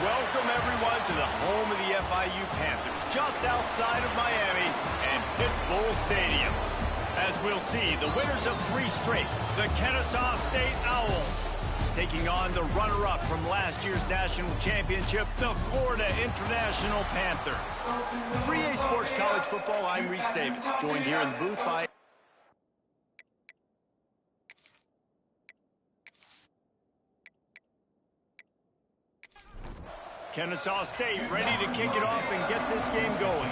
welcome everyone to the home of the FIU Panthers, just outside of Miami and Pitbull Stadium. As we'll see, the winners of 3 straight, the Kennesaw State Owls, taking on the runner-up from last year's national championship, the Florida International Panthers. 3A Sports College Football, I'm Reese Davis, joined here in the booth by Kennesaw State, ready to kick it off and get this game going.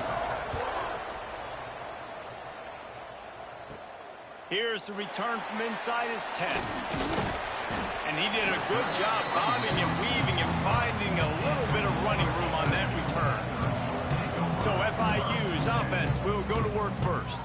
Here's the return from inside his 10. And he did a good job bobbing and weaving and finding a little bit of running room on that return. So FIU's offense will go to work first.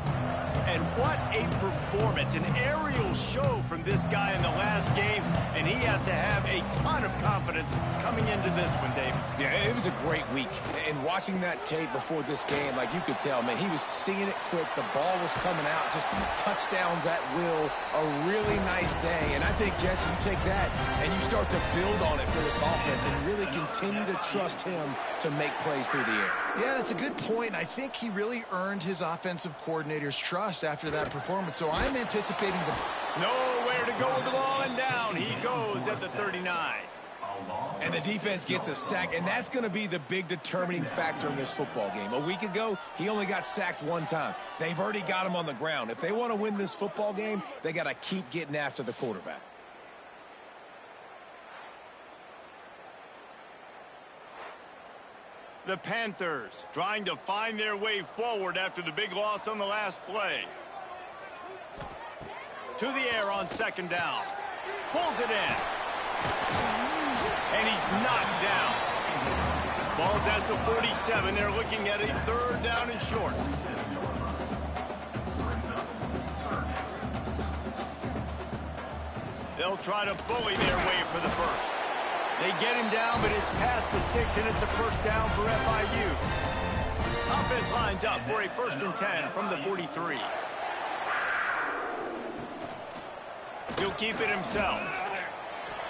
And what a performance, an aerial show from this guy in the last game, and he has to have a ton of confidence coming into this one, David. Yeah, it was a great week. And watching that tape before this game, like you could tell, man, he was seeing it quick. The ball was coming out, just touchdowns at will. A really nice day. And I think, Jesse, you take that and you start to build on it for this offense and really continue to trust him to make plays through the air. Yeah, that's a good point. I think he really earned his offensive coordinator's trust after that performance. So I'm anticipating nowhere to go with the ball, and down he goes at the 39. And the defense gets a sack, and that's going to be the big determining factor in this football game. A week ago, he only got sacked 1 time. They've already got him on the ground. If they want to win this football game, they got to keep getting after the quarterback. The Panthers trying to find their way forward after the big loss on the last play. To the air on 2nd down. Pulls it in. And he's knocked down. Ball's at the 47. They're looking at a 3rd down and short. They'll try to bully their way for the first. They get him down, but it's past the sticks, and it's a 1st down for FIU. Offense lines up for a 1st and 10 from the 43. He'll keep it himself.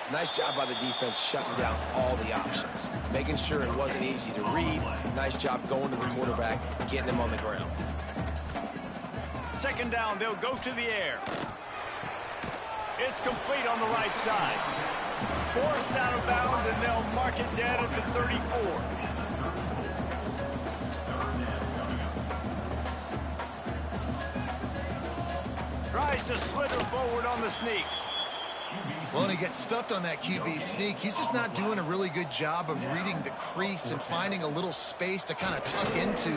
Nice job by the defense shutting down all the options, making sure it wasn't easy to read. Nice job going to the quarterback, getting him on the ground. 2nd down, they'll go to the air. It's complete on the right side. Forced out of bounds, and they'll mark it dead at the 34. Tries to slither forward on the sneak. well, and he gets stuffed on that QB sneak. He's just not doing a really good job of reading the crease and finding a little space to kind of tuck into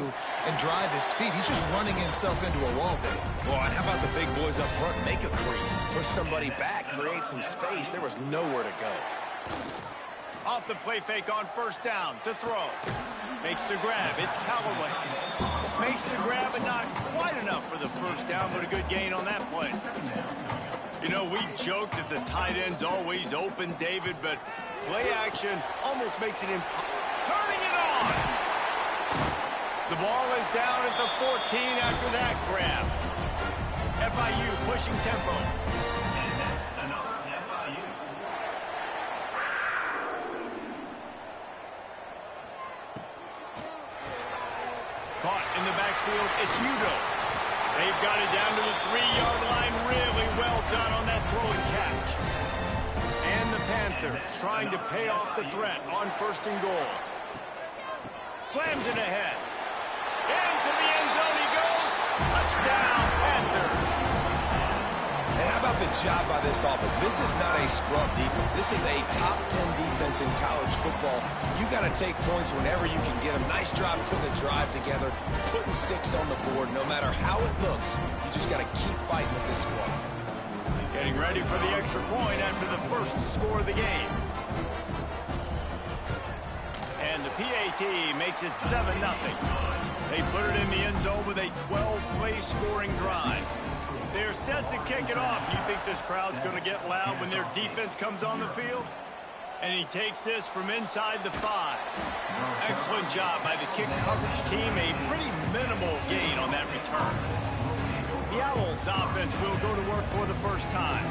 and drive his feet. He's just running himself into a wall there. Well, and how about the big boys up front? Make a crease, push somebody back, create some space. There was nowhere to go. Off the play fake on 1st down to throw. Makes the grab. It's Callaway. Makes the grab, and not quite enough for the 1st down, but a good gain on that play. You know, we joked that the tight end's always open, David, but play action almost makes it turning it on. The ball is down at the 14 after that grab. FIU pushing tempo. And that's another FIU. Caught in the backfield, it's Udo. They've got it down to the 3-yard line. Really well done on that throw and catch. And the Panthers trying to pay off the threat on 1st and goal. Slams it ahead. Into the end zone he goes. Touchdown, Panthers. And how about the job by this offense? This is not a scrub defense. This is a top 10 defense in college football. You got to take points whenever you can get them. Nice job putting the drive together, putting 6 on the board. No matter how it looks, you just got to keep fighting with this squad. Getting ready for the extra point after the 1st score of the game. And the PAT makes it 7-0. They put it in the end zone with a 12-play scoring drive. They're set to kick it off. You think this crowd's going to get loud when their defense comes on the field? And he takes this from inside the 5. Excellent job by the kick coverage team. A pretty minimal gain on that return. The Owls' offense will go to work for the 1st time.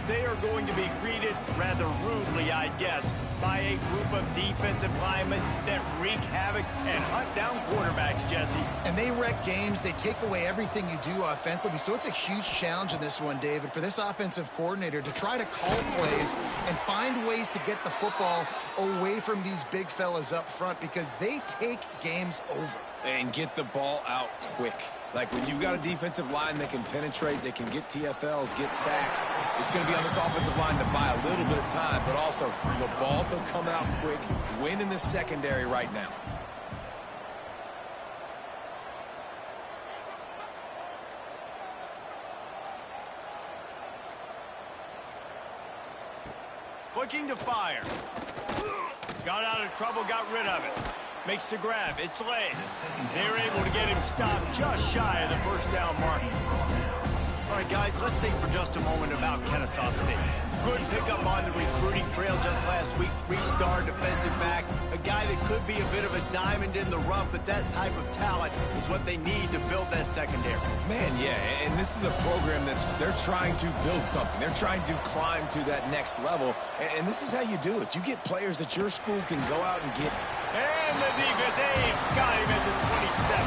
They are going to be greeted rather rudely, I guess, by a group of defensive linemen that wreak havoc and hunt down quarterbacks, Jesse. And they wreck games. They take away everything you do offensively. So it's a huge challenge in this one, David, for this offensive coordinator to try to call plays and find ways to get the football away from these big fellas up front because they take games over. And get the ball out quick. Like when you've got a defensive line that can penetrate, that can get TFLs, get sacks, it's going to be on this offensive line to buy a little bit of time, but also the ball to come out quick, win in the secondary right now. Looking to fire. Got out of trouble, got rid of it. Makes the grab. It's late. They're able to get him stopped just shy of the first down mark. All right, guys, let's think for just a moment about Kennesaw State. Good pickup on the recruiting trail just last week. 3-star defensive back. A guy that could be a bit of a diamond in the rough, but that type of talent is what they need to build that secondary. Man, yeah, and this is a program they're trying to build something. They're trying to climb to that next level, and this is how you do it. You get players that your school can go out and get. And the defense, got him at the 27.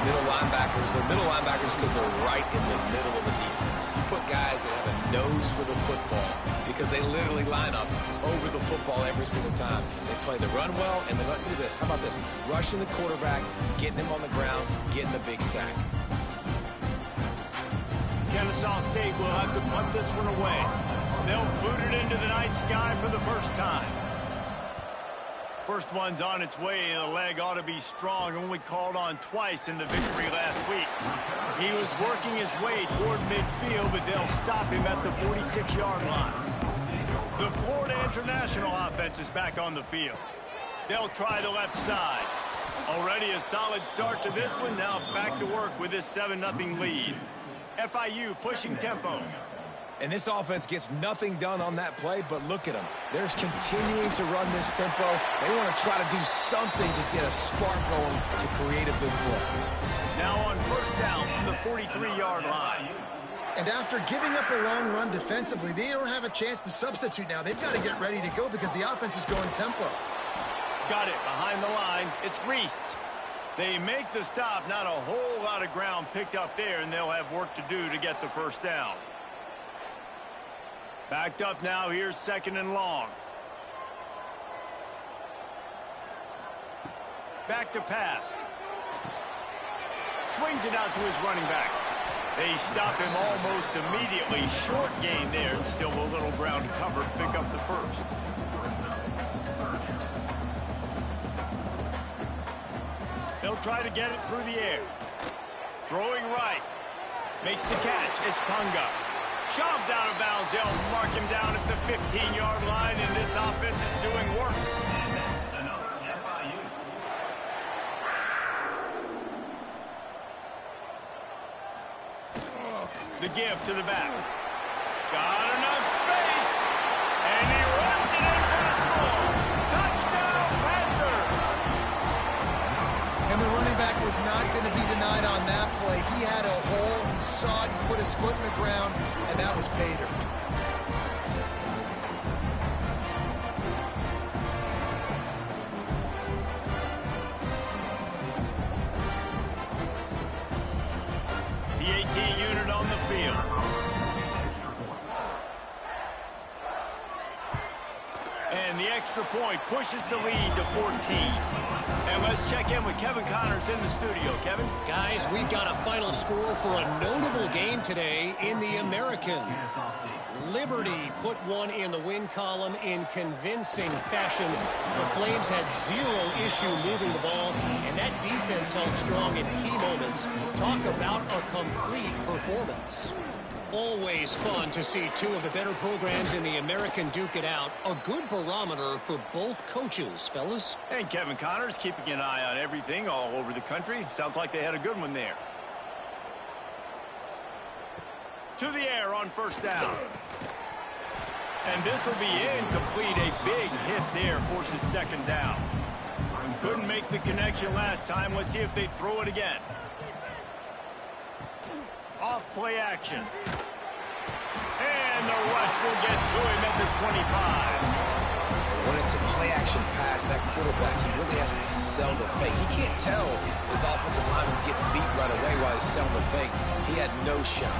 Middle linebackers, they're middle linebackers because they're right in the middle of the defense. You put guys that have a nose for the football because they literally line up over the football every single time. They play the run well, and they let do this. How about this? Rushing the quarterback, getting him on the ground, getting the big sack. Kennesaw State will have to punt this one away. They'll boot it into the night sky for the first time. First one's on its way, and the leg ought to be strong. Only called on twice in the victory last week. He was working his way toward midfield, but they'll stop him at the 46-yard line. The Florida International offense is back on the field. They'll try the left side. Already a solid start to this one. Now back to work with this 7-0 lead. FIU pushing tempo. And this offense gets nothing done on that play, but look at them. They're continuing to run this tempo. They want to try to do something to get a spark going to create a big play. Now on first down from the 43-yard line. And after giving up a long run defensively, they don't have a chance to substitute now. They've got to get ready to go because the offense is going tempo. Got it behind the line. It's Reese. They make the stop. Not a whole lot of ground picked up there, and they'll have work to do to get the first down. Backed up now. Here's second and long. Back to pass. Swings it out to his running back. They stop him almost immediately. Short gain there, and still a little ground to cover. Pick up the first. They'll try to get it through the air. Throwing right. Makes the catch. It's Punga. Shoved out of bounds. They'll mark him down at the 15-yard line, and this offense is doing work. And that's another FIU. The give to the back. Got enough space, and he runs it in for the score. Touchdown, Panthers! And the running back was not going to be denied on that play. He had a hole, he saw it, he put his foot in the ground, and that was Pater. The 18 unit on the field. And the extra point pushes the lead to 14. And let's check in with Kevin Connors in the studio. Kevin? Guys, we've got a final score for a notable game today in the American. Liberty put one in the win column in convincing fashion. The Flames had zero issue moving the ball, and that defense held strong in key moments. Talk about a complete performance. Always fun to see two of the better programs in the American duke it out. A good barometer for both coaches, fellas. And Kevin Connors keeping an eye on everything all over the country. Sounds like they had a good one there. To the air on first down. And this will be incomplete. A big hit there forces second down. Couldn't make the connection last time. Let's see if they throw it again. Off play action. And the rush will get to him at the 25. When it's a play-action pass, that quarterback, he really has to sell the fake. He can't tell his offensive lineman's getting beat right away while he's selling the fake. He had no shot.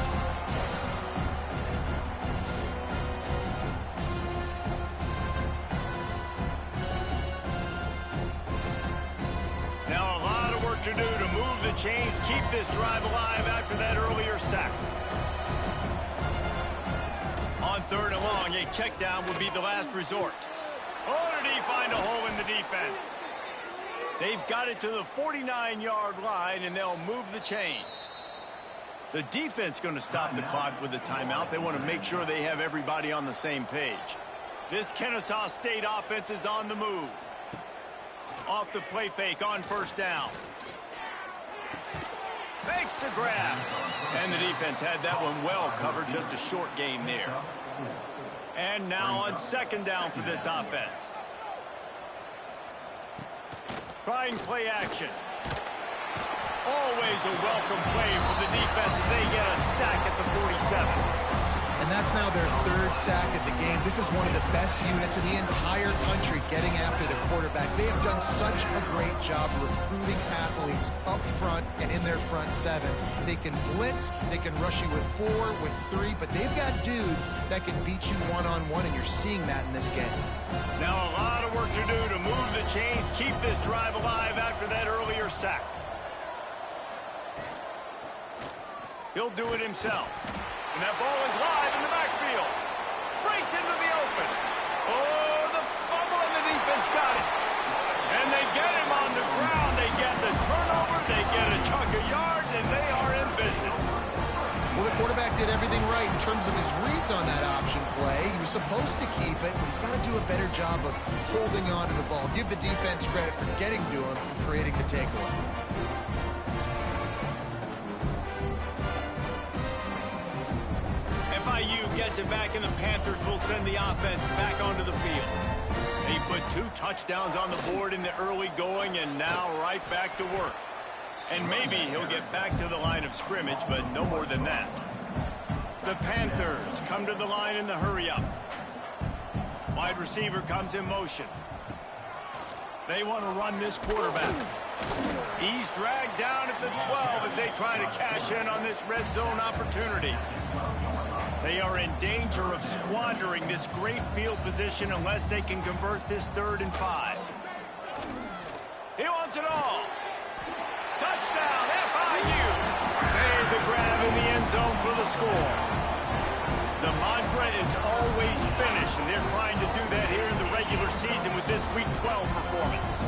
Now a lot of work to do to move the chains, keep this drive alive after that earlier sack. On 3rd and long, a check down would be the last resort. Oh, did he find a hole in the defense? They've got it to the 49-yard line, and they'll move the chains. The defense going to stop the clock with a timeout. They want to make sure they have everybody on the same page. This Kennesaw State offense is on the move. Off the play fake on 1st down. Fakes the grab. And the defense had that one well covered. Just a short game there. And now on 2nd down for this offense. Trying play action. Always a welcome play for the defense as they get a sack at the 47. And that's now their 3rd sack of the game. This is one of the best units in the entire country getting after the quarterback. They have done such a great job recruiting athletes up front and in their front 7. They can blitz, they can rush you with 4, with 3, but they've got dudes that can beat you one-on-one, and you're seeing that in this game. Now a lot of work to do to move the chains, keep this drive alive after that earlier sack. He'll do it himself. And that ball is live in the backfield. Breaks into the open. Oh, the fumble, and the defense got it. And they get him on the ground. They get the turnover. They get a chunk of yards, and they are in business. Well, the quarterback did everything right in terms of his reads on that option play. He was supposed to keep it, but he's got to do a better job of holding on to the ball. Give the defense credit for getting to him and creating the takeaway. FIU gets it back, and the Panthers will send the offense back onto the field. They put 2 touchdowns on the board in the early going, and now right back to work. And maybe he'll get back to the line of scrimmage, but no more than that. The Panthers come to the line in the hurry-up. Wide receiver comes in motion. They want to run this quarterback. He's dragged down at the 12 as they try to cash in on this red zone opportunity. They are in danger of squandering this great field position unless they can convert this 3rd and 5. He wants it all. Touchdown, FIU. Made the grab in the end zone for the score. The mantra is always finish, and they're trying to do that here in the regular season with this Week 12 performance.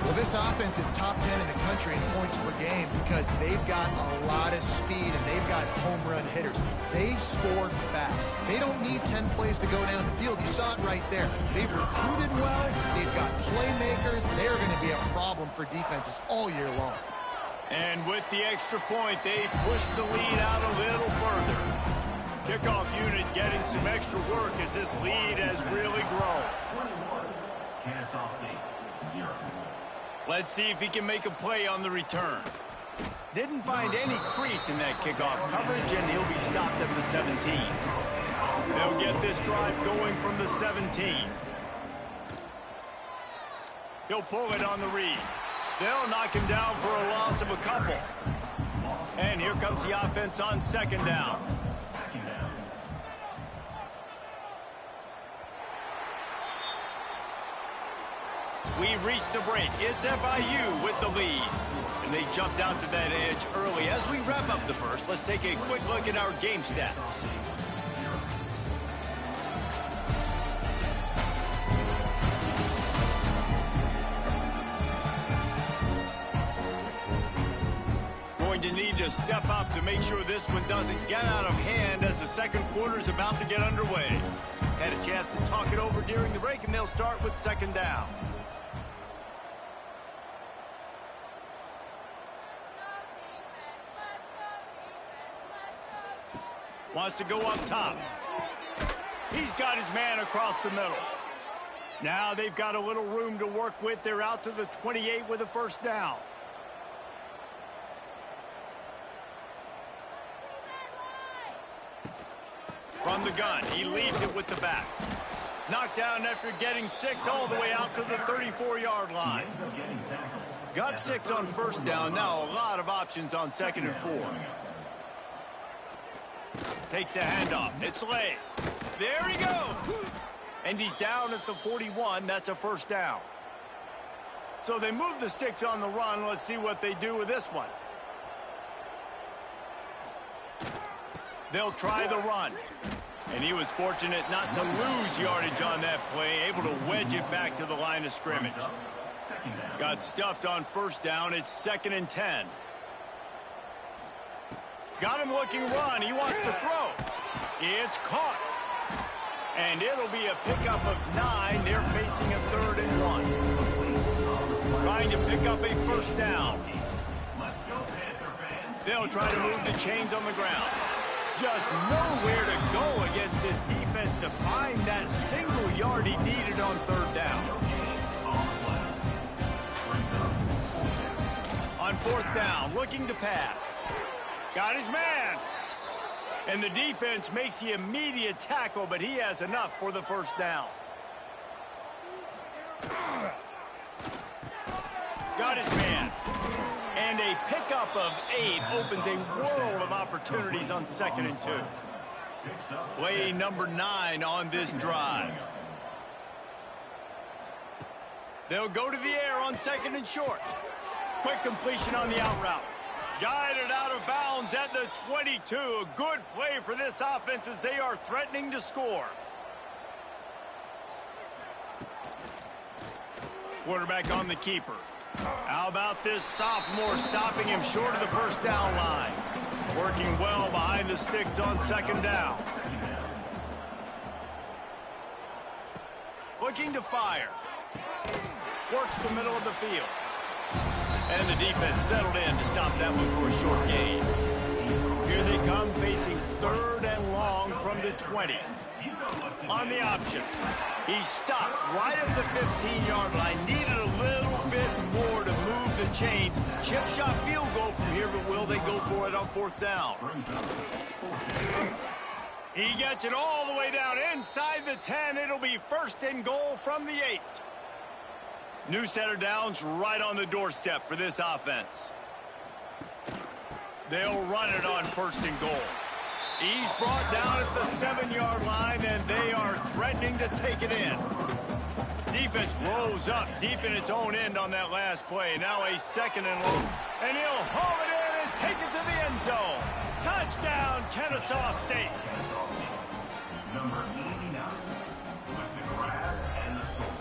Well, this offense is top 10 in the country in points per game because they've got a lot of speed and they've got home run hitters. They score fast. They don't need 10 plays to go down the field. You saw it right there. They've recruited well. They've got playmakers. They're going to be a problem for defenses all year long. And with the extra point, they push the lead out a little further. Kickoff unit getting some extra work as this lead has really grown. 21, Kennesaw State, 0. Let's see if he can make a play on the return. Didn't find any crease in that kickoff coverage, and he'll be stopped at the 17. They'll get this drive going from the 17. He'll pull it on the read. They'll knock him down for a loss of a couple. And here comes the offense on 2nd down. We reached the break. It's FIU with the lead. And they jumped out to that edge early. As we wrap up the first, let's take a quick look at our game stats. Going to need to step up to make sure this one doesn't get out of hand as the second quarter is about to get underway. Had a chance to talk it over during the break, and they'll start with 2nd down. Wants to go up top. He's got his man across the middle. Now they've got a little room to work with. They're out to the 28 with a 1st down. From the gun, he leaves it with the back. Knocked down after getting 6 all the way out to the 34-yard line. Got 6 on first down. Now a lot of options on 2nd and 4. Takes the handoff. It's late. There he goes. And he's down at the 41. That's a first down. So they move the sticks on the run. Let's see what they do with this one. They'll try the run. And he was fortunate not to lose yardage on that play, able to wedge it back to the line of scrimmage. Got stuffed on first down. It's 2nd and 10. Got him looking run. He wants to throw. It's caught. And it'll be a pickup of 9. They're facing a 3rd and 1. Trying to pick up a first down. They'll try to move the chains on the ground. Just nowhere to go against this defense to find that single yard he needed on 3rd down. On 4th down, looking to pass. Got his man. And the defense makes the immediate tackle, but he has enough for the first down. Got his man. And a pickup of 8 opens a world of opportunities on 2nd and 2. Play number 9 on this drive. They'll go to the air on 2nd and short. Quick completion on the out route. Guided out of bounds at the 22. A good play for this offense as they are threatening to score. Quarterback on the keeper. How about this sophomore stopping him short of the first down line? Working well behind the sticks on 2nd down. Looking to fire. Works the middle of the field. And the defense settled in to stop that one for a short gain. Here they come facing 3rd and long from the 20. On the option. He stopped right at the 15-yard line. Needed a little bit more to move the chains. Chip shot field goal from here, but will they go for it on 4th down? He gets it all the way down inside the 10. It'll be 1st and goal from the 8. New set of downs right on the doorstep for this offense. They'll run it on 1st and goal. He's brought down at the 7-yard line, and they are threatening to take it in. Defense rolls up deep in its own end on that last play. Now a 2nd and long. And he'll haul it in and take it to the end zone. Touchdown, Kennesaw State. Number 89 with the grab and the score.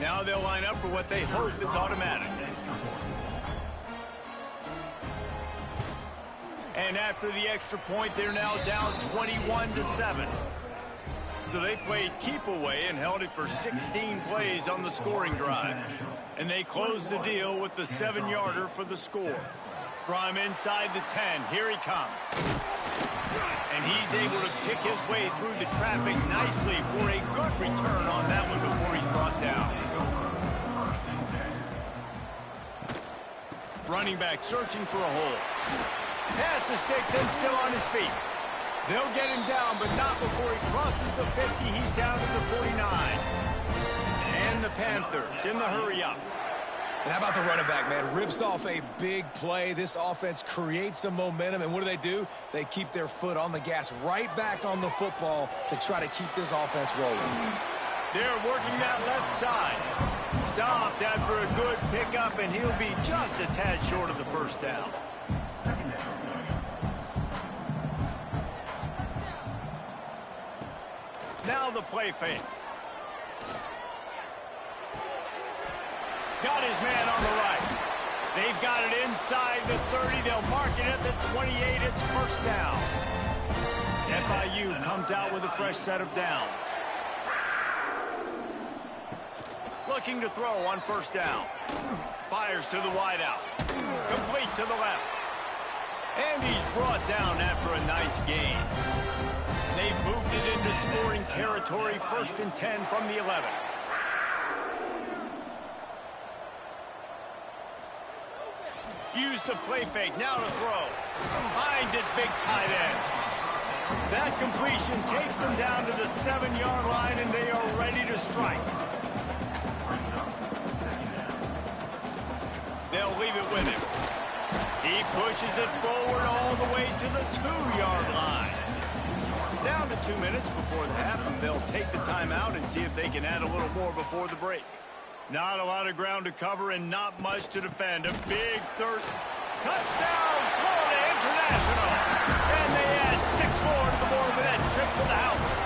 Now they'll line up for what they hope is automatic. And after the extra point, they're now down 21-7. So they played keep away and held it for 16 plays on the scoring drive. And they closed the deal with the 7-yarder for the score. From inside the 10, here he comes. And he's able to pick his way through the traffic nicely for a good return on that one before he's brought down. Running back searching for a hole. Past the sticks and still on his feet. They'll get him down, but not before he crosses the 50. He's down to the 49. And the Panthers in the hurry-up. And how about the running back, man? Rips off a big play. This offense creates some momentum, and what do? They keep their foot on the gas right back on the football to try to keep this offense rolling. They're working that left side. Stopped after a good pickup, and he'll be just a tad short of the first down. Now the play fake. Got his man on the right. They've got it inside the 30. They'll mark it at the 28. It's first down. FIU comes out with a fresh set of downs. Looking to throw on first down. Fires to the wideout. Complete to the left. And he's brought down after a nice gain. They've moved it into scoring territory, 1st and 10 from the 11. Use the play fake, now to throw. Finds his big tight end. That completion takes them down to the 7-yard line, and they are ready to strike. They'll leave it with him. He pushes it forward all the way to the 2-yard line. Down to 2 minutes before the half, and they'll take the timeout and see if they can add a little more before the break. Not a lot of ground to cover and not much to defend. A big third. Touchdown, Florida International. And they add 6 more to the board with that trip to the house.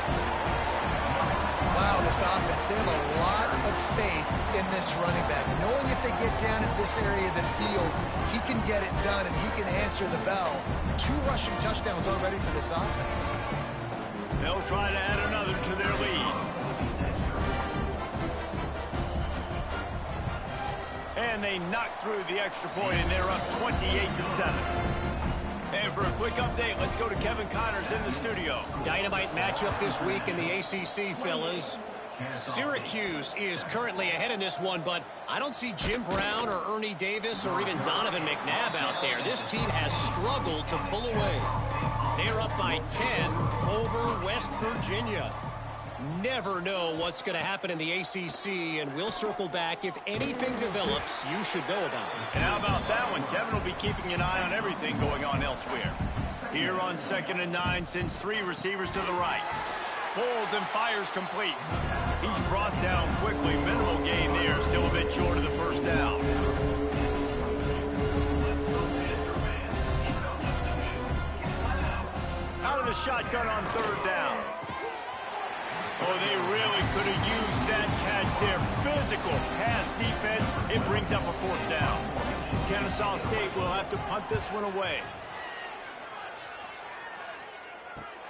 Wow, this offense, they have a lot of faith in this running back. Knowing if they get down in this area of the field, he can get it done and he can answer the bell. 2 rushing touchdowns already for this offense. They'll try to add another to their lead. And they knock through the extra point, and they're up 28-7. And for a quick update, let's go to Kevin Connors in the studio. Dynamite matchup this week in the ACC, fellas. Syracuse is currently ahead in this one, but I don't see Jim Brown or Ernie Davis or even Donovan McNabb out there. This team has struggled to pull away. They're up by 10 over West Virginia. Never know what's going to happen in the ACC, and we'll circle back. If anything develops, you should know about it. And how about that one? Kevin will be keeping an eye on everything going on elsewhere. Here on 2nd and 9, sends 3 receivers to the right. Pulls and fires complete. He's brought down quickly. Minimal gain there, still a bit short of the first down. Out of the shotgun on 3rd down. Oh, they really could have used that catch there. Physical pass defense. It brings up a 4th down. Kennesaw State will have to punt this one away.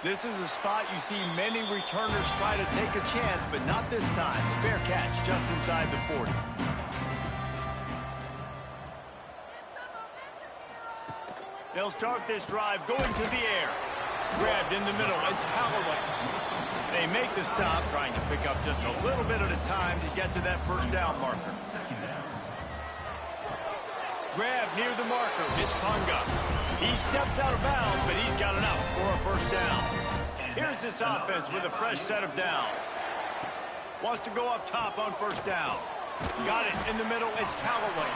This is a spot you see many returners try to take a chance, but not this time. Fair catch just inside the 40. They'll start this drive going to the air. Grabbed in the middle. It's Callaway. They make the stop, trying to pick up just a little bit at a time to get to that 1st down marker. Grab near the marker. It's Punga. He steps out of bounds, but he's got enough for a 1st down. Here's this offense with a fresh set of downs. Wants to go up top on 1st down. Got it in the middle. It's Callaway.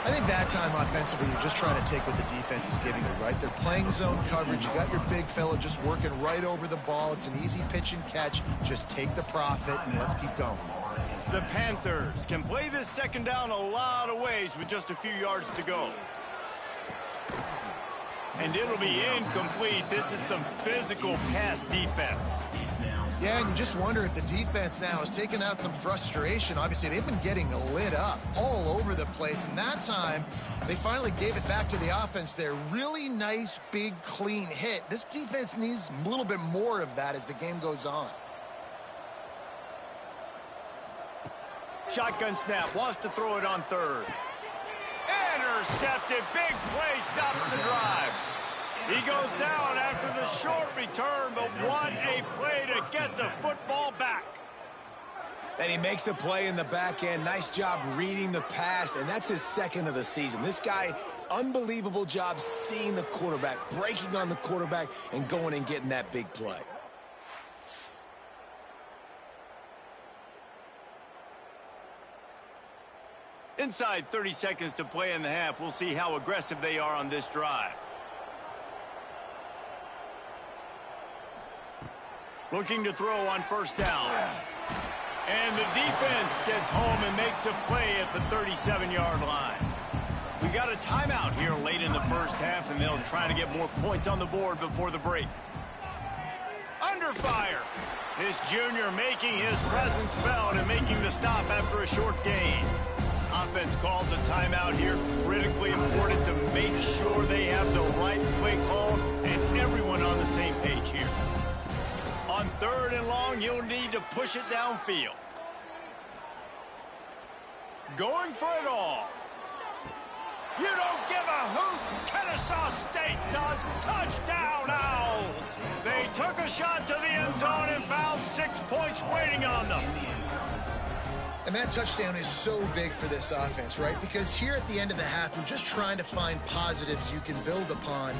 I think that time offensively, you're just trying to take what the defense is giving you, right? They're playing zone coverage. You got your big fella just working right over the ball. It's an easy pitch and catch. Just take the profit and let's keep going. The Panthers can play this 2nd down a lot of ways with just a few yards to go. And it'll be incomplete. This is some physical pass defense. Yeah, and you just wonder if the defense now has taken out some frustration. Obviously, they've been getting lit up all over the place. And that time, they finally gave it back to the offense there. Really nice, big, clean hit. This defense needs a little bit more of that as the game goes on. Shotgun snap. Wants to throw it on 3rd. Intercepted. Big play. Stops the drive. He goes down after the short return, but what a play to get the football back. And he makes a play in the back end. Nice job reading the pass, and that's his 2nd of the season. This guy, unbelievable job seeing the quarterback, breaking on the quarterback, and going and getting that big play. Inside 30 seconds to play in the half. We'll see how aggressive they are on this drive. Looking to throw on 1st down. And the defense gets home and makes a play at the 37-yard line. We got a timeout here late in the 1st half, and they'll try to get more points on the board before the break. Under fire. This junior making his presence felt and making the stop after a short gain. Offense calls a timeout here. Critically important to make sure they have the right play call and everyone on the same page here. On 3rd and long, you'll need to push it downfield. Going for it all. You don't give a hoot. Kennesaw State does. Touchdown, Owls. They took a shot to the end zone and found 6 points waiting on them. And that touchdown is so big for this offense, right? Because here at the end of the half, we're just trying to find positives you can build upon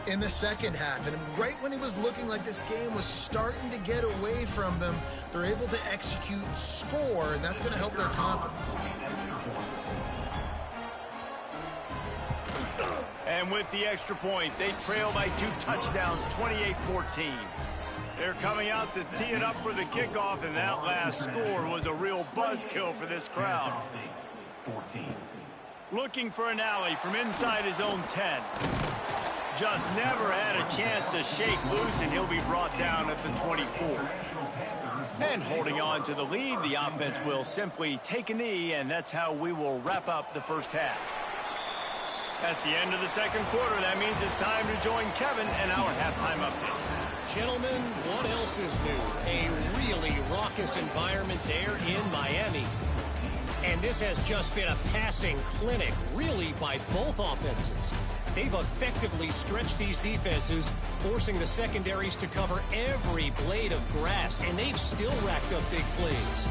in the second half. And right when it was looking like this game was starting to get away from them, they're able to execute, score, and that's going to help their confidence. And with the extra point, they trail by 2 touchdowns, 28-14. They're coming out to tee it up for the kickoff, and that last score was a real buzzkill for this crowd. Looking for an alley from inside his own 10. Just never had a chance to shake loose, and he'll be brought down at the 24. And holding on to the lead, the offense will simply take a knee, and that's how we will wrap up the first half. That's the end of the second quarter. That means it's time to join Kevin and our halftime update. Gentlemen, what else is new? A really raucous environment there in Miami. And this has just been a passing clinic, really, by both offenses. They've effectively stretched these defenses, forcing the secondaries to cover every blade of grass, and they've still racked up big plays.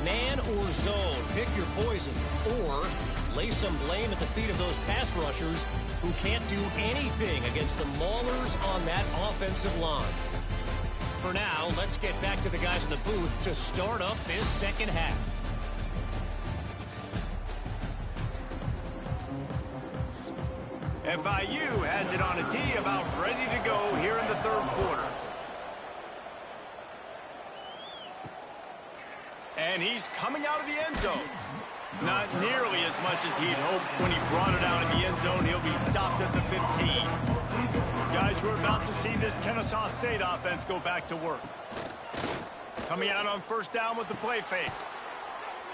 Man or zone, pick your poison, or lay some blame at the feet of those pass rushers who can't do anything against the maulers on that offensive line. For now, let's get back to the guys in the booth to start up this second half. FIU has it on a tee, about ready to go here in the third quarter. And he's coming out of the end zone. Not nearly as much as he'd hoped when he brought it out in the end zone. He'll be stopped at the 15. Guys, we're about to see this Kennesaw State offense go back to work. Coming out on first down with the play fake.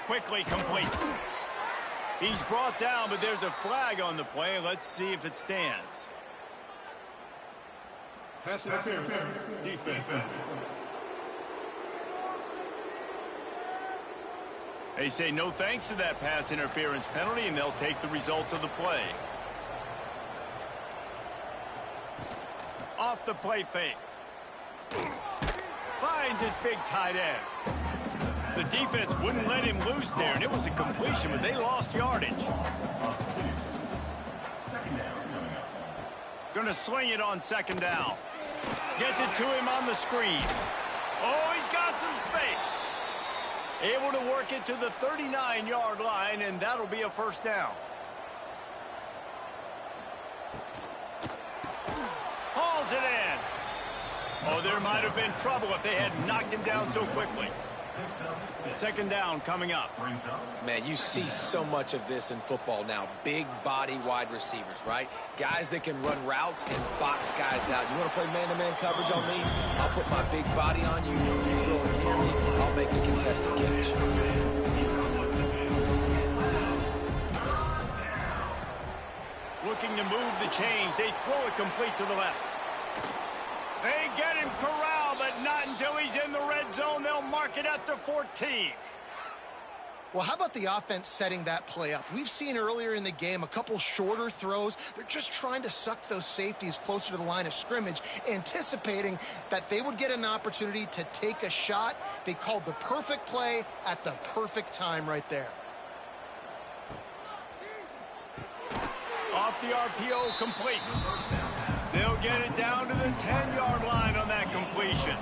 Quickly complete. He's brought down, but there's a flag on the play. Let's see if it stands. Pass interference, defense. They say no thanks to that pass interference penalty, and they'll take the results of the play. Off the play fake. Finds his big tight end. The defense wouldn't let him loose there, and it was a completion, but they lost yardage. Gonna sling it on second down. Gets it to him on the screen. Oh, he's got some space. Able to work it to the 39-yard line, and that'll be a first down. Hauls it in. Oh, there might have been trouble if they had knocked him down so quickly. Second down coming up. Man, you see so much of this in football now. Big body wide receivers, right? Guys that can run routes and box guys out. You want to play man-to-man coverage on me? I'll put my big body on you. You throw it near me, I'll make a contested catch. Looking to move the chains. They throw it complete to the left. They get him corralled, but not until he's in the red zone. They'll mark it at the 14. Well, how about the offense setting that play up? We've seen earlier in the game a couple shorter throws. They're just trying to suck those safeties closer to the line of scrimmage, anticipating that they would get an opportunity to take a shot. They called the perfect play at the perfect time right there. Off the RPO, complete. They'll get it down to the 10-yard line on that completion.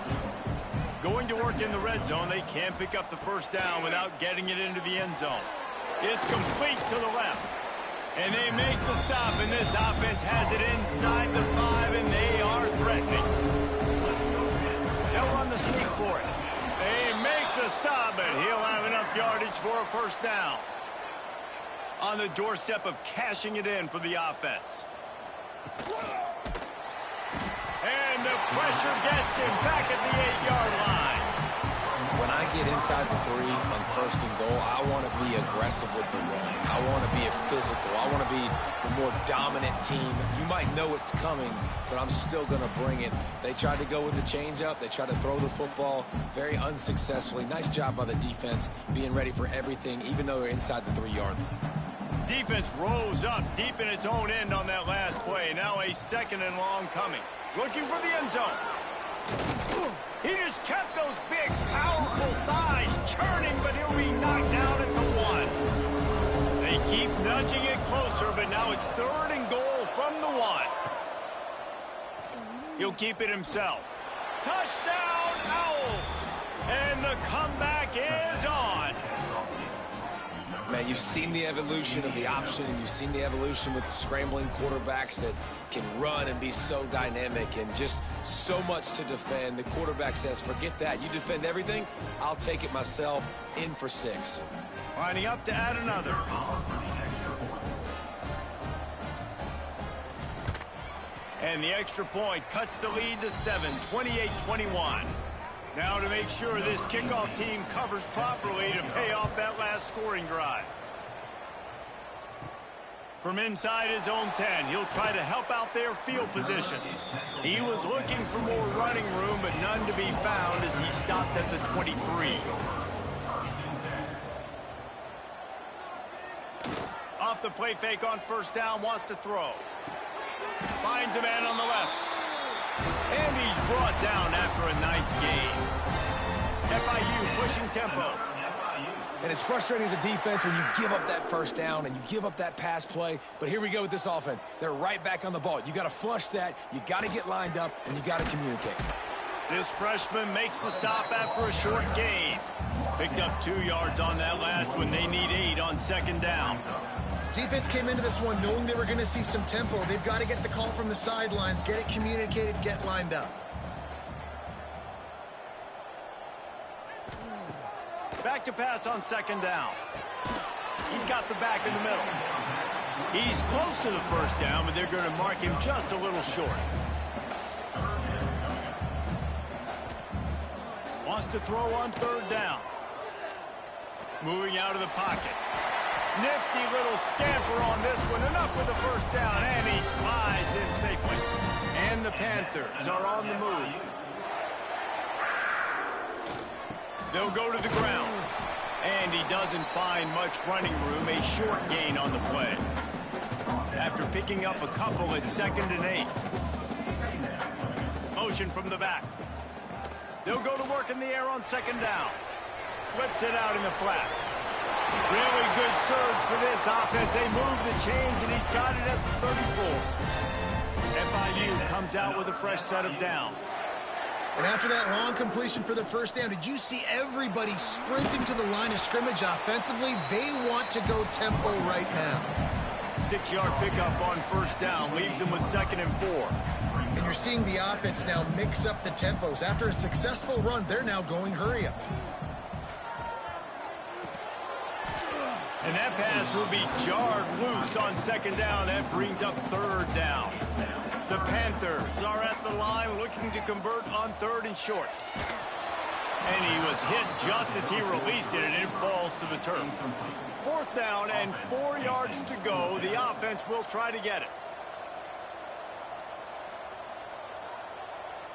Going to work in the red zone, they can't pick up the first down without getting it into the end zone. It's complete to the left. And they make the stop, and this offense has it inside the 5, and they are threatening. They'll run the sneak for it. They make the stop, but he'll have enough yardage for a first down. On the doorstep of cashing it in for the offense. And the pressure gets him back at the 8-yard line. When I get inside the 3 on first and goal, I want to be aggressive with the run. I want to be physical. I want to be the more dominant team. You might know it's coming, but I'm still going to bring it. They tried to go with the changeup. They tried to throw the football very unsuccessfully. Nice job by the defense being ready for everything, even though they're inside the 3-yard line. Defense rose up deep in its own end on that last play. Now a 2nd and long coming. Looking for the end zone. He just kept those big, powerful thighs churning, but he'll be knocked down at the 1. They keep nudging it closer, but now it's 3rd and goal from the 1. He'll keep it himself. Touchdown, Owls! And the comeback is on. Man, you've seen the evolution of the option, and you've seen the evolution with scrambling quarterbacks that can run and be so dynamic and just so much to defend. The quarterback says, forget that. You defend everything, I'll take it myself. In for 6. Lining up to add another. And the extra point cuts the lead to 7, 28-21. Now to make sure this kickoff team covers properly to pay off that last scoring drive. From inside his own 10, he'll try to help out their field position. He was looking for more running room, but none to be found as he stopped at the 23. Off the play fake on 1st down, wants to throw. Finds a man on the left. And he's brought down after a nice gain. FIU pushing tempo. And it's frustrating as a defense when you give up that 1st down and you give up that pass play. But here we go with this offense. They're right back on the ball. You got to flush that. You got to get lined up, and you got to communicate. This freshman makes the stop after a short gain. Picked up 2 yards on that last one. They need 8 on 2nd down. Defense came into this one knowing they were going to see some tempo. They've got to get the call from the sidelines, get it communicated, get lined up. Back to pass on 2nd down. He's got the back in the middle. He's close to the 1st down, but they're going to mark him just a little short. Wants to throw on 3rd down. Moving out of the pocket. Nifty little scamper on this one. Enough with the 1st down, and he slides in safely. And the Panthers are on the move. They'll go to the ground. And he doesn't find much running room. A short gain on the play. After picking up a couple at 2nd and 8. Motion from the back. They'll go to work in the air on 2nd down. Flips it out in the flat. Really good surge for this offense. They move the chains, and he's got it at the 34. FIU comes out with a fresh set of downs. And after that long completion for the 1st down, did you see everybody sprinting to the line of scrimmage offensively? They want to go tempo right now. 6-yard pickup on 1st down leaves them with 2nd and 4. And you're seeing the offense now mix up the tempos. After a successful run, they're now going hurry up. And that pass will be jarred loose on 2nd down. That brings up 3rd down. The Panthers are at the line looking to convert on 3rd and short. And he was hit just as he released it, and it falls to the turf. 4th down and 4 yards to go. The offense will try to get it.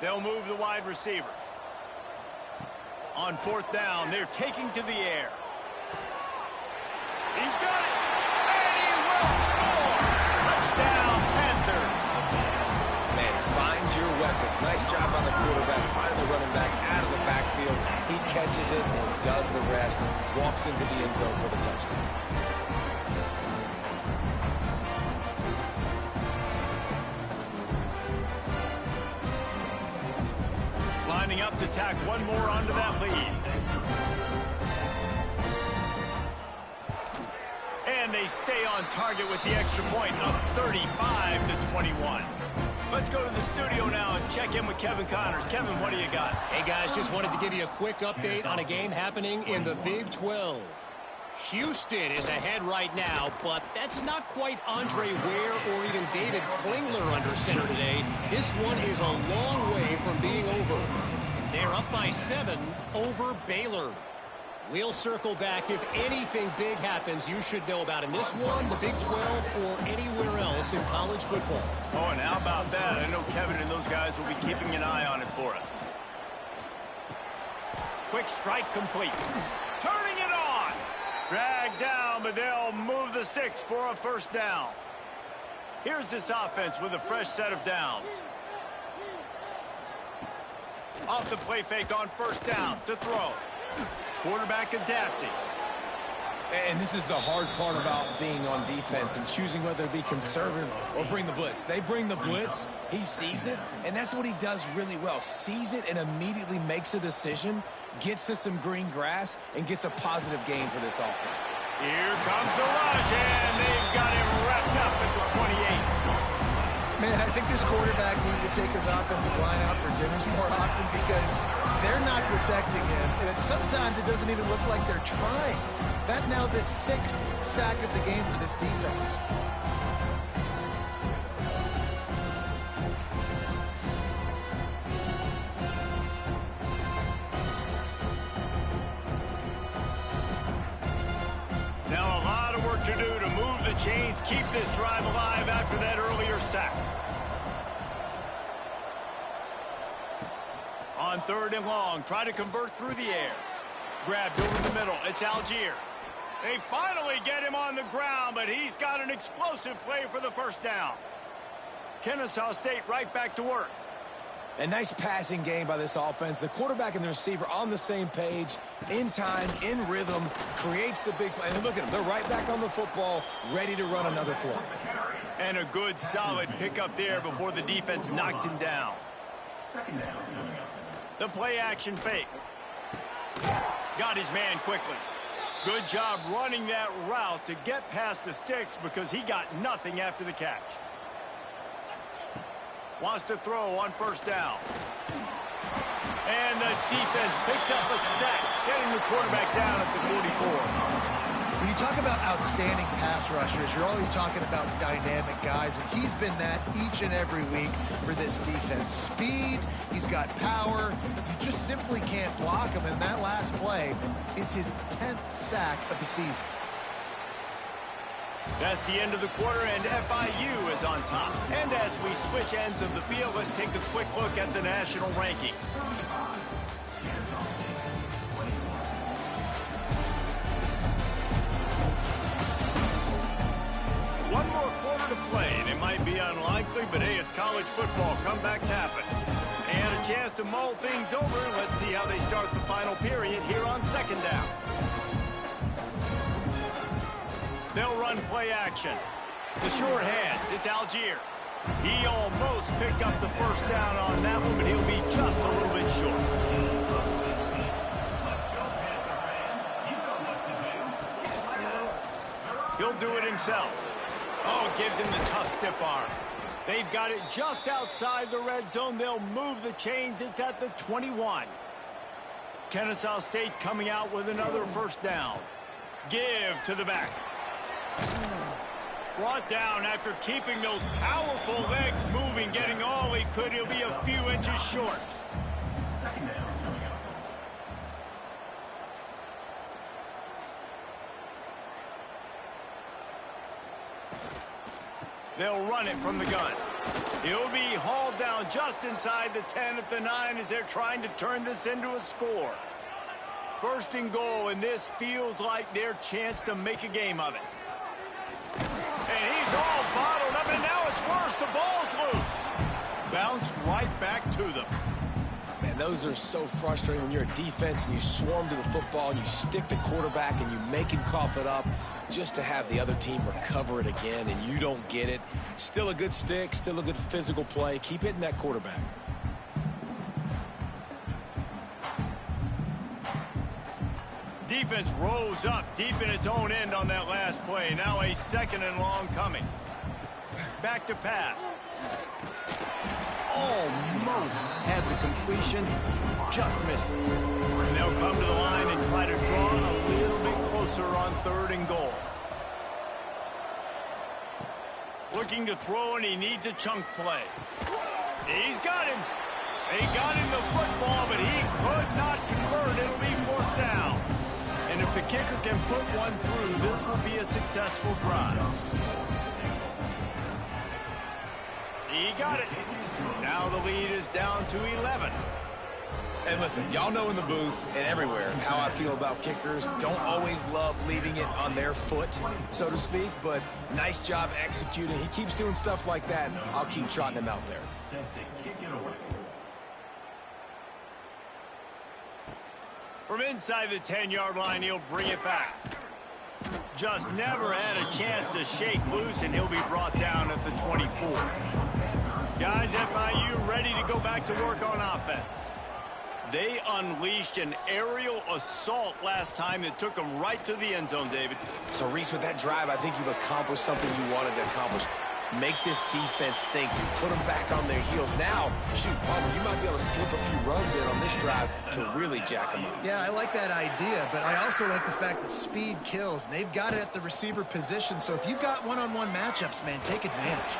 They'll move the wide receiver. On 4th down, they're taking to the air. He's got it, and he will score! Touchdown, Panthers! Man, find your weapons. Nice job on the quarterback. Find the running back out of the backfield. He catches it and does the rest. Walks into the end zone for the touchdown. Lining up to tack one more onto that lead. And they stay on target with the extra point, up 35-21. Let's go to the studio now and check in with Kevin Connors. Kevin, what do you got? Hey, guys, just wanted to give you a quick update on a game happening in the Big 12. Houston is ahead right now, but that's not quite Andre Ware or even David Klingler under center today. This one is a long way from being over. They're up by 7 over Baylor. We'll circle back. If anything big happens, you should know about in this one, the Big 12, or anywhere else in college football. Oh, and how about that? I know Kevin and those guys will be keeping an eye on it for us. Quick strike complete. Turning it on. Dragged down, but they'll move the sticks for a first down. Here's this offense with a fresh set of downs. Off the play fake on first down to throw. Quarterback adapting. And this is the hard part about being on defense and choosing whether to be conservative or bring the blitz. They bring the blitz, he sees it, and that's what he does really well. Sees it and immediately makes a decision, gets to some green grass, and gets a positive gain for this offense. Here comes the rush, and they've got him wrapped up at the 28. Man, I think this quarterback needs to take his offensive line out for dinners more often because they're not protecting him, and sometimes it doesn't even look like they're trying. That now the 6th sack of the game for this defense. Now a lot of work to do to move the chains, keep this drive alive after that earlier sack. On 3rd and long, try to convert through the air. Grabbed over the middle. It's Algier. They finally get him on the ground, but he's got an explosive play for the first down. Kennesaw State right back to work. A nice passing game by this offense. The quarterback and the receiver on the same page, in time, in rhythm, creates the big play. And look at them. They're right back on the football, ready to run another play. And a good, solid pickup there before the defense knocks him down. The play-action fake. Got his man quickly. Good job running that route to get past the sticks because he got nothing after the catch. Wants to throw on first down. And the defense picks up a sack, getting the quarterback down at the 44. When you talk about outstanding pass rushers, you're always talking about dynamic guys, and he's been that each and every week for this defense. Speed, he's got power, you just simply can't block him, and that last play is his 10th sack of the season. That's the end of the quarter, and FIU is on top. And as we switch ends of the field, let's take a quick look at the national rankings. One more quarter to play, and it might be unlikely, but hey, it's college football. Comebacks happen. And a chance to mull things over. Let's see how they start the final period here on 2nd down. They'll run play action. The short hands, it's Algier. He almost picked up the first down on that one, but he'll be just a little bit short. He'll do it himself. Oh, gives him the tough stiff arm. They've got it just outside the red zone. They'll move the chains. It's at the 21. Kennesaw State coming out with another first down. Give to the back. Brought down after keeping those powerful legs moving, getting all he could. He'll be a few inches short. They'll run it from the gun. He'll be hauled down just inside the 10 at the 9 as they're trying to turn this into a score. 1st and goal, and this feels like their chance to make a game of it. And he's all bottled up, and now it's worse. The ball's loose. Bounced right back to them. Man, those are so frustrating when you're a defense and you swarm to the football and you stick the quarterback and you make him cough it up just to have the other team recover it again and you don't get it. Still a good stick, still a good physical play. Keep hitting that quarterback. Defense rose up deep in its own end on that last play. Now a 2nd and long coming. Back to pass. Almost had the completion, just missed it. And they'll come to the line and try to draw a little bit closer on 3rd and goal. Looking to throw, and he needs a chunk play. He's got him. They got him the football, but he could not convert. It'll be 4th down. And if the kicker can put one through, this will be a successful drive. He got it. Now the lead is down to 11. And listen, y'all know in the booth and everywhere how I feel about kickers. Don't always love leaving it on their foot, so to speak, but nice job executing. He keeps doing stuff like that. I'll keep trotting him out there. Set to kick it away. From inside the 10-yard line, he'll bring it back. Just never had a chance to shake loose, and he'll be brought down at the 24. Guys, FIU ready to go back to work on offense. They unleashed an aerial assault last time that took them right to the end zone, David. So, Reese, with that drive, I think you've accomplished something you wanted to accomplish. Make this defense think. You put them back on their heels. Now, shoot, Palmer, you might be able to slip a few runs in on this drive to really jack them up. Yeah, I like that idea, but I also like the fact that speed kills. And they've got it at the receiver position, so if you've got one-on-one matchups, man, take advantage.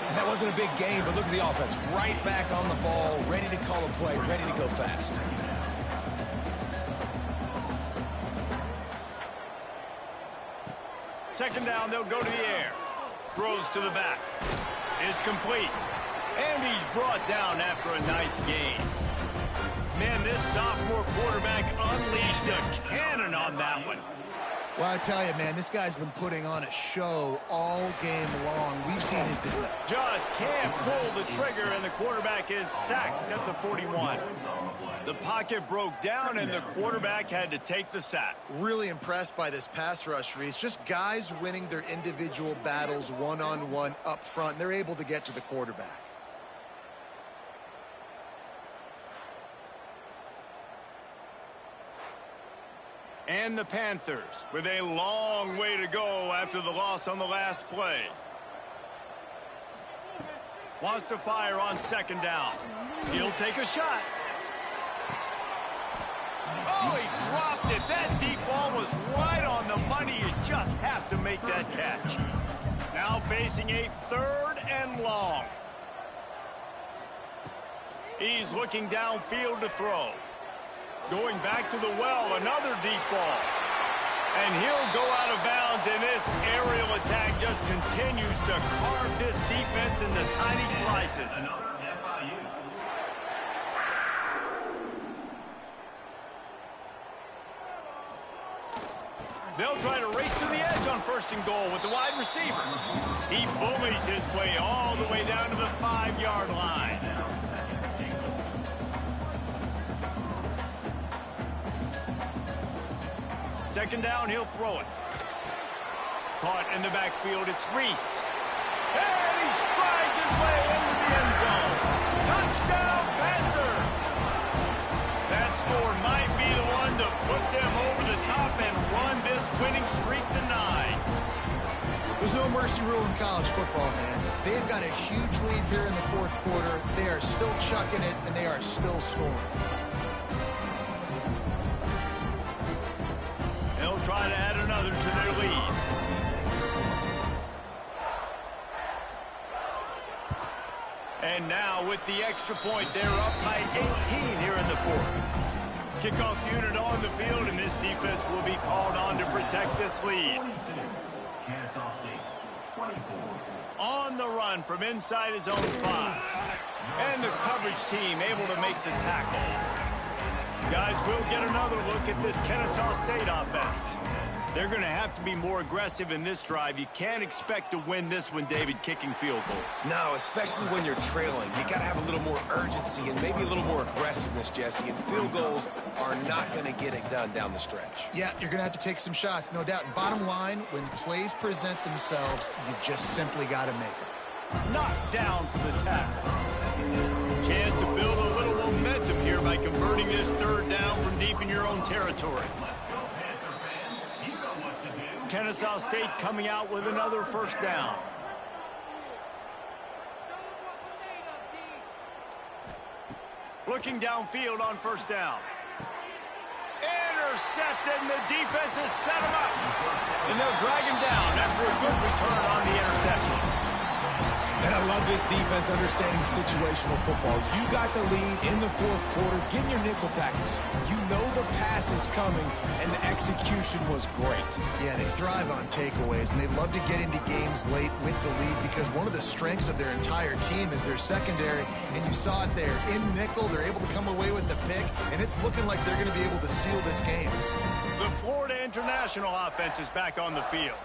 And that wasn't a big game, but look at the offense. Right back on the ball, ready to call a play, ready to go fast. Second down, they'll go to the air. Throws to the back. It's complete. And he's brought down after a nice gain. Man, this sophomore quarterback unleashed a cannon on that one. Well, I tell you, man, this guy's been putting on a show all game long. We've seen his display. Just can't pull the trigger, and the quarterback is sacked at the 41. The pocket broke down, and the quarterback had to take the sack. Really impressed by this pass rush, Reese. Just guys winning their individual battles one-on-one up front. They're able to get to the quarterback. And the Panthers with a long way to go after the loss on the last play. Wants to fire on second down. He'll take a shot. Oh, he dropped it. That deep ball was right on the money. You just have to make that catch. Now facing a 3rd and long. He's looking downfield to throw. Going back to the well, another deep ball. And he'll go out of bounds, and this aerial attack just continues to carve this defense into tiny slices. Another FIU. They'll try to race to the edge on 1st and goal with the wide receiver. He bullies his way all the way down to the 5-yard line. Second down, he'll throw it. Caught in the backfield, it's Reese. And he strides his way into the end zone. Touchdown, Panthers! That score might be the one to put them over the top and run this winning streak to 9. There's no mercy rule in college football, man. They've got a huge lead here in the 4th quarter. They are still chucking it, and they are still scoring. They'll try to add another to their lead. And now with the extra point, they're up by 18 here in the 4th. Kickoff unit on the field, and this defense will be called on to protect this lead. 22. Kennesaw State, 24. On the run from inside his own 5. And the coverage team able to make the tackle. Guys, we'll get another look at this Kennesaw State offense. They're going to have to be more aggressive in this drive. You can't expect to win this one, David, kicking field goals. No, especially when you're trailing. You got to have a little more urgency and maybe a little more aggressiveness, Jesse. And field goals are not going to get it done down the stretch. Yeah, you're going to have to take some shots, no doubt. Bottom line, when plays present themselves, you just simply got to make them. Knocked down for the tackle. Chance to build a little momentum here by converting this 3rd down from deep in your own territory. Kennesaw State coming out with another 1st down. Looking downfield on 1st down. Intercepted, and the defense has set him up. And they'll drag him down after a good return on the interception. And I love this defense understanding situational football. You got the lead in the fourth quarter. Get in your nickel packages. You know the pass is coming, and the execution was great. Yeah, they thrive on takeaways, and they love to get into games late with the lead because one of the strengths of their entire team is their secondary, and you saw it there. In nickel, they're able to come away with the pick, and it's looking like they're going to be able to seal this game. The Florida International offense is back on the field.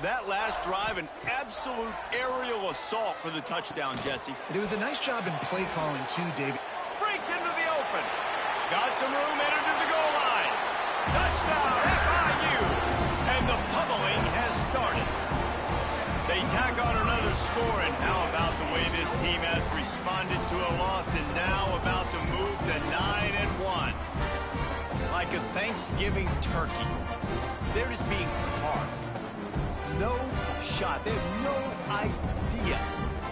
That last drive, an absolute aerial assault for the touchdown, Jesse. And it was a nice job in play calling, too, David. Breaks into the open. Got some room, entered to the goal line. Touchdown, FIU. And the pummeling has started. They tack on another score, and how about the way this team has responded to a loss and now about to move to 9-1. Like a Thanksgiving turkey. They're just being carved. No shot. They have no idea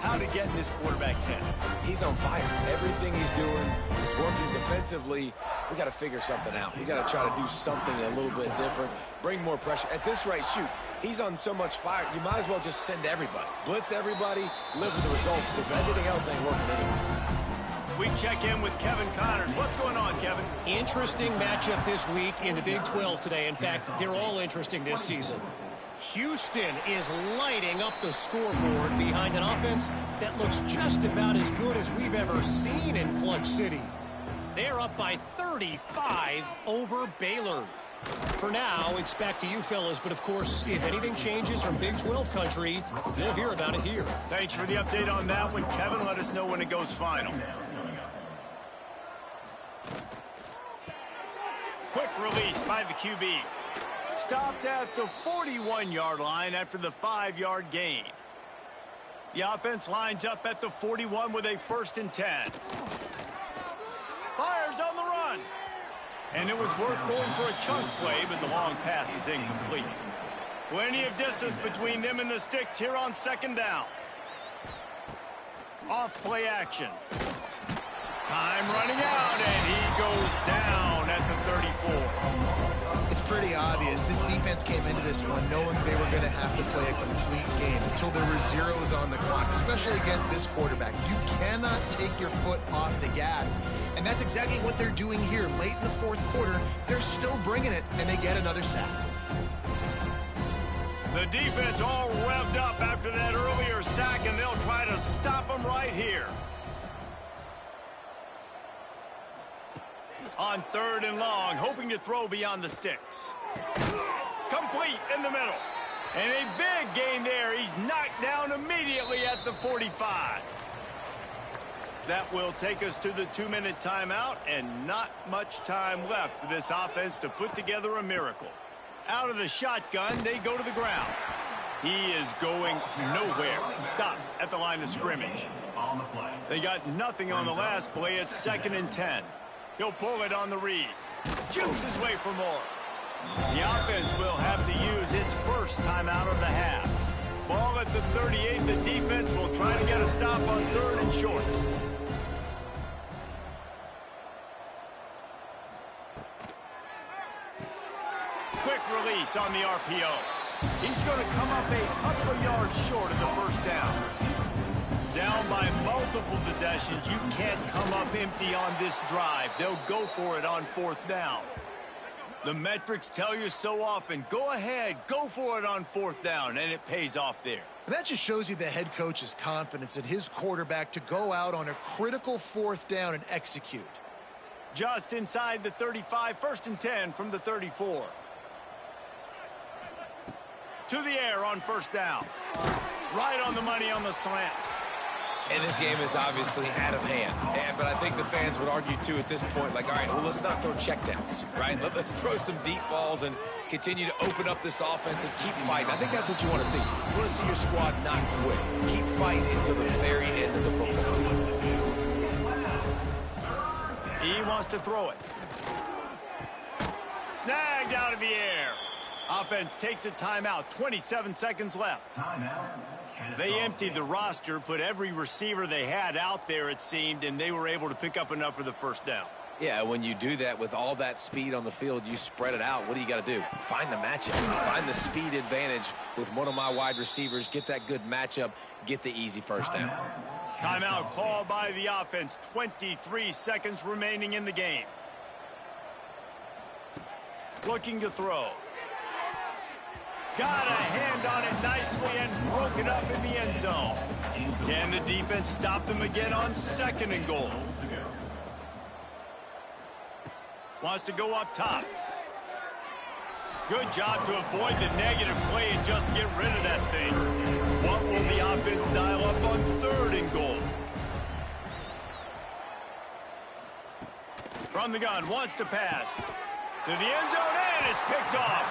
how to get in this quarterback's head. He's on fire. Everything he's doing is working defensively. We got to figure something out. We got to try to do something a little bit different. Bring more pressure. At this rate, shoot, he's on so much fire, you might as well just send everybody. Blitz everybody, live with the results, because everything else ain't working anyways. We check in with Kevin Connors. What's going on, Kevin? Interesting matchup this week in the Big 12 today. In fact, they're all interesting this season. Houston is lighting up the scoreboard behind an offense that looks just about as good as we've ever seen in Clutch City. They're up by 35 over Baylor. For now, it's back to you fellas, but of course, if anything changes from Big 12 country, you'll hear about it here. Thanks for the update on that one, Kevin. Let us know when it goes final. Quick release by the QB. Stopped at the 41-yard line after the 5-yard gain. The offense lines up at the 41 with a 1st and 10. Fires on the run. And it was worth going for a chunk play, but the long pass is incomplete. Plenty of distance between them and the sticks here on 2nd down. Off play action. Time running out, and he goes down at the 34. It's pretty obvious. This defense came into this one knowing they were going to have to play a complete game until there were zeros on the clock, especially against this quarterback. You cannot take your foot off the gas, and that's exactly what they're doing here. Late in the 4th quarter, they're still bringing it, and they get another sack. The defense all revved up after that earlier sack, and they'll try to stop them right here. On 3rd and long, hoping to throw beyond the sticks. Complete in the middle. And a big gain there. He's knocked down immediately at the 45. That will take us to the 2-minute timeout, and not much time left for this offense to put together a miracle. Out of the shotgun, they go to the ground. He is going nowhere. Stop at the line of scrimmage. They got nothing on the last play. It's 2nd and 10. He'll pull it on the read. Jukes his way for more. The offense will have to use its first timeout of the half. Ball at the 38. The defense will try to get a stop on 3rd and short. Quick release on the RPO. He's going to come up a couple of yards short of the 1st down. Down by multiple possessions, you can't come up empty on this drive. They'll go for it on 4th down. The metrics tell you so often, go ahead, go for it on 4th down, and it pays off there. And that just shows you the head coach's confidence in his quarterback to go out on a critical 4th down and execute. Just inside the 35, 1st and 10 from the 34. To the air on 1st down. Right on the money on the slant. And this game is obviously out of hand. But I think the fans would argue, too, at this point, like, all right, well, let's not throw checkdowns, right? Let's throw some deep balls and continue to open up this offense and keep fighting. I think that's what you want to see. You want to see your squad not quit. Keep fighting until the very end of the football. He wants to throw it. Snagged out of the air. Offense takes a timeout. 27 seconds left. They emptied the roster, put every receiver they had out there, it seemed, and they were able to pick up enough for the 1st down. Yeah, when you do that with all that speed on the field, you spread it out. What do you got to do? Find the matchup. Find the speed advantage with one of my wide receivers. Get that good matchup. Get the easy first down. Timeout called by the offense. 23 seconds remaining in the game. Looking to throw. Got a hand on it nicely and broke it up in the end zone. Can the defense stop them again on 2nd and goal? Wants to go up top. Good job to avoid the negative play and just get rid of that thing. What will the offense dial up on 3rd and goal? From the gun, wants to pass. To the end zone, and it's picked off.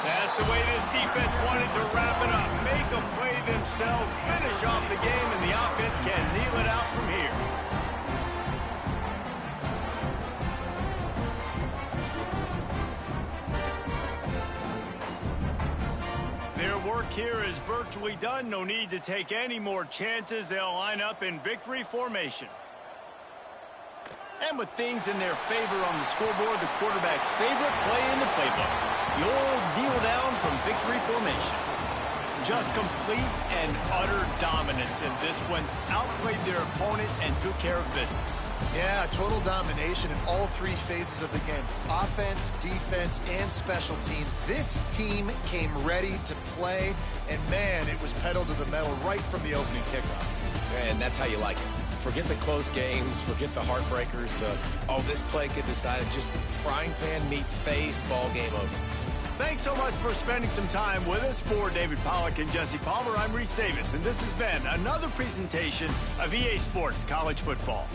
That's the way this defense wanted to wrap it up. Make a play themselves, finish off the game, and the offense can kneel it out from here. Their work here is virtually done. No need to take any more chances. They'll line up in victory formation. And with things in their favor on the scoreboard, the quarterback's favorite play in the playbook. The old kneel down from victory formation. Just complete and utter dominance in this one. Outplayed their opponent and took care of business. Yeah, total domination in all 3 phases of the game. Offense, defense, and special teams. This team came ready to play, and man, it was pedal to the metal right from the opening kickoff. And that's how you like it. Forget the close games, forget the heartbreakers, this play could decide it. Just frying pan meet face, ball game over. Thanks so much for spending some time with us. For David Pollack and Jesse Palmer, I'm Reese Davis, and this has been another presentation of EA Sports College Football.